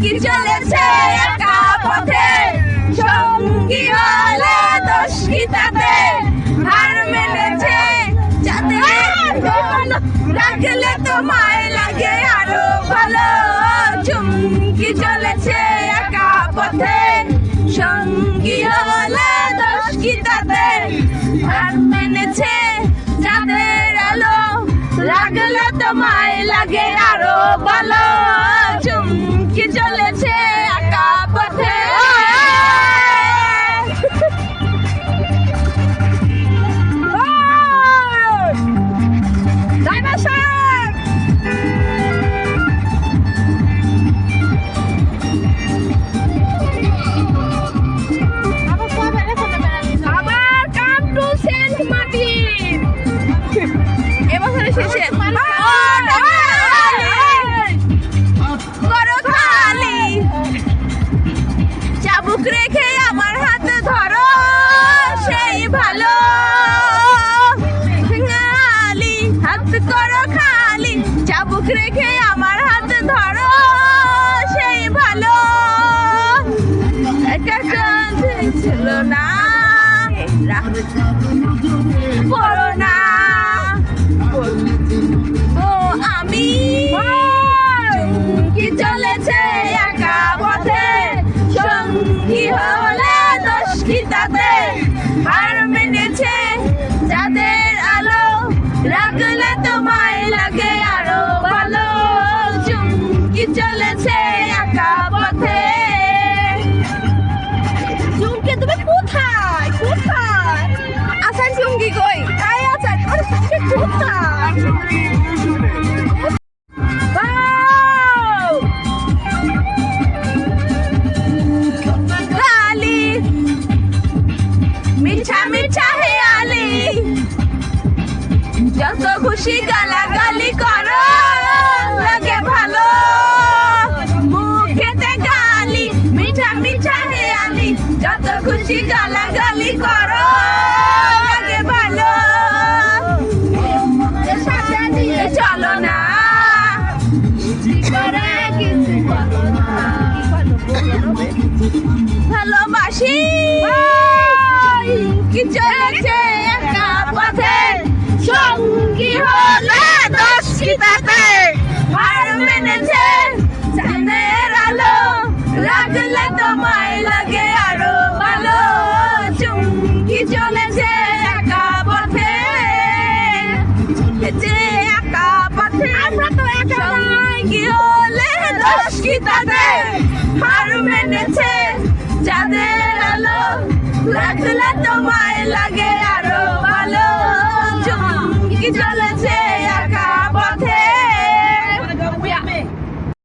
চুমকি চলেছে একা পথে, সঙ্গী হলে দোষ কি তাতে, হার মেনেছে যাতে রাখলে তোমায় লাগে আরো ভালো। চুমকি চলেছে একা পথে, সঙ্গী হলে দোষ কি তাতে, হার মেনেছে যাদের আলো রাখলে তোমায় লাগে আরো ভালো। চুমকি চলেছে একা পথে। চাবুক রেখে আমার হাত ধরো সেই ভালো, হাত করো খালি, চাবুক রেখে আমার হাত ধরো সেই ভালো। এটা ছিল না পড়ো না ও আমি, চুমকি চলেছে একা পথে, সঙ্গী হলে দোষ কি তাতে, হার মেনেছে যাদের আলো রাখলে তোমায় লাগে আরো ভালো। চুমকি চলেছে একা পথে। চুমকি তুমি কোথায় কোথায়? আসার চুমকি কই? তাই আসার চুমকি কোথায়? মিঠা মিঠা হেয়ালি, যত খুশি গালাগালি করো লাগে ভালো, মুখেতে গালি মিঠা মিঠা হেয়ালি, যত খুশি গালাগালি করো লাগে ভালো। চলো না ভালোবাসি কি চলেছে একা পথে, সঙ্গী হলে দোষ কি তাতে, হার মেনেছে চাঁদের আলো রাখলে তোমায় লাগে আরো ভালো। চুমকি চলেছে একা পথে, একা পথে আমরা তো একা, সঙ্গী হলে দোষ কি তাতে, হার মেনেছে চাঁদের আলো রাখলে তোমায় লাগে আরো ভালো। চুমকি চলেছে